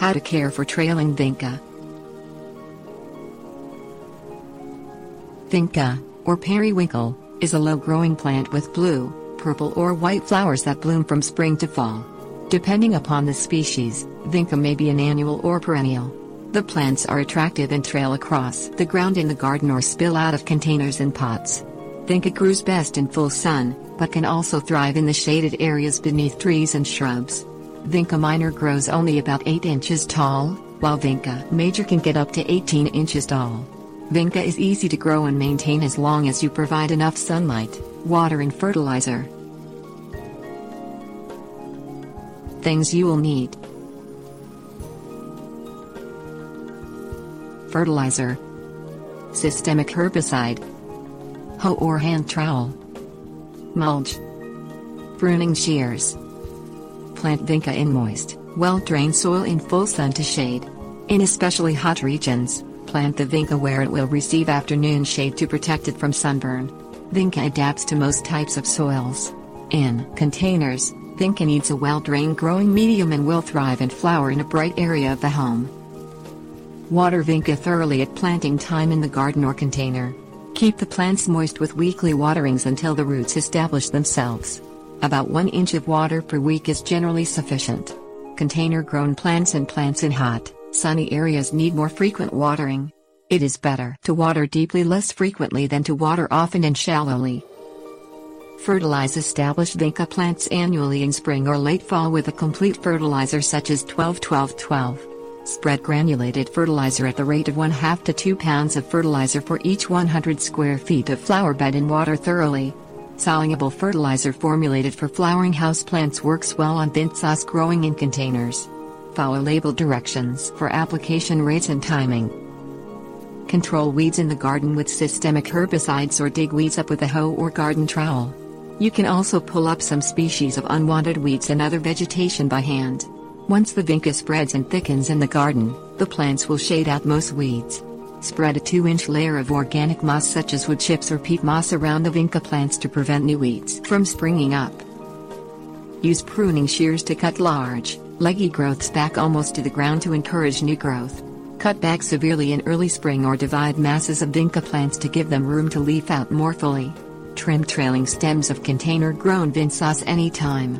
How to care for trailing vinca. Vinca, or periwinkle, is a low-growing plant with blue, purple or white flowers that bloom from spring to fall. Depending upon the species, vinca may be an annual or perennial. The plants are attractive and trail across the ground in the garden or spill out of containers and pots. Vinca grows best in full sun, but can also thrive in the shaded areas beneath trees and shrubs. Vinca minor grows only about 8 inches tall, while vinca major can get up to 18 inches tall. Vinca is easy to grow and maintain as long as you provide enough sunlight, water and fertilizer. Things you will need: fertilizer, systemic herbicide, hoe or hand trowel, mulch, pruning shears. Plant vinca in moist, well-drained soil in full sun to shade. In especially hot regions, plant the vinca where it will receive afternoon shade to protect it from sunburn. Vinca adapts to most types of soils. In containers, vinca needs a well-drained growing medium and will thrive and flower in a bright area of the home. Water vinca thoroughly at planting time in the garden or container. Keep the plants moist with weekly waterings until the roots establish themselves. About 1 inch of water per week is generally sufficient. Container-grown plants and plants in hot, sunny areas need more frequent watering. It is better to water deeply less frequently than to water often and shallowly. Fertilize established vinca plants annually in spring or late fall with a complete fertilizer such as 12-12-12. Spread granulated fertilizer at the rate of 1/2 to 2 pounds of fertilizer for each 100 square feet of flower bed and water thoroughly. Soluble fertilizer formulated for flowering houseplants works well on vincas growing in containers. Follow labeled directions for application rates and timing. Control weeds in the garden with systemic herbicides or dig weeds up with a hoe or garden trowel. You can also pull up some species of unwanted weeds and other vegetation by hand. Once the vinca spreads and thickens in the garden, the plants will shade out most weeds. Spread a 2-inch layer of organic moss such as wood chips or peat moss around the vinca plants to prevent new weeds from springing up. Use pruning shears to cut large, leggy growths back almost to the ground to encourage new growth. Cut back severely in early spring or divide masses of vinca plants to give them room to leaf out more fully. Trim trailing stems of container-grown vincas anytime.